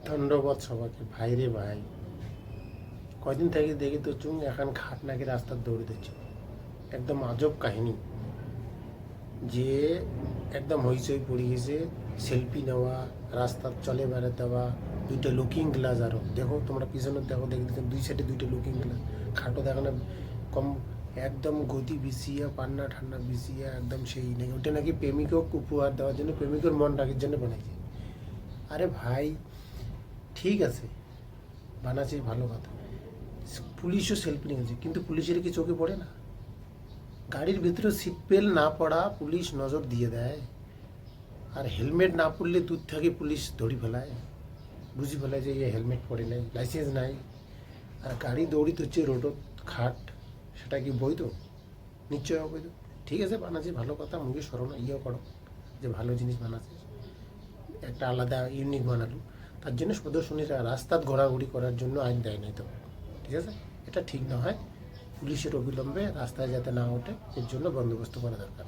ধন্যবাদ সবাইকে। ভাই রে ভাই, কয়দিন থেকে দেখি তো চুং এখন খাট নাকি রাস্তার দৌড়ে দিচ্ছ। একদম আজব কাহিনী যে একদম হইচই পড়ে গেছে। সেলফি নেওয়া, রাস্তার চলে বেড়াতে দেওয়া, দুইটা লুকিং গ্লাস। আরও দেখো তোমরা পিছনে দেখো, দেখি দুই সাইডে দুইটা লুকিং গ্লাস। খাটো দেখো না কম, একদম গতি বিছিয়া, পান্না ঠান্ডা বিছিয়া, একদম সেই নাকি ওটা নাকি প্রেমিকও উপহার দেওয়ার জন্য, প্রেমিকের মন রাখার জন্য বানাইছে। আরে ভাই ঠিক আছে, বানাচ্ছে ভালো কথা, পুলিশও সেলফি নিয়েছে, কিন্তু পুলিশের কি চোখে পড়ে না? গাড়ির ভিতরে সিট বেল্ট না পড়া পুলিশ নজর দিয়ে দেয়, আর হেলমেট না পরলে দূর থেকে পুলিশ ধরি ফেলায়, বুঝি ফেলায় যে এ হেলমেট পরে নাই, লাইসেন্স নাই। আর গাড়ি দৌড়িতে হচ্ছে রোডত খাট, সেটা কি বৈধ? নিশ্চয় অবৈধ। ঠিক আছে, বানাচ্ছে ভালো কথা, মুখে স্মরণ ইয়েও করো যে ভালো জিনিস বানাচ্ছে, একটা আলাদা ইউনিক বানালো। তার জন্য প্রদর্শনীরা রাস্তাত ঘোরাঘুরি করার জন্য আইন দেয় নাই তো, ঠিক আছে? এটা ঠিক না হয়, পুলিশের অবিলম্বে রাস্তায় যাতে না ওঠে এর জন্য বন্দোবস্ত করা দরকার।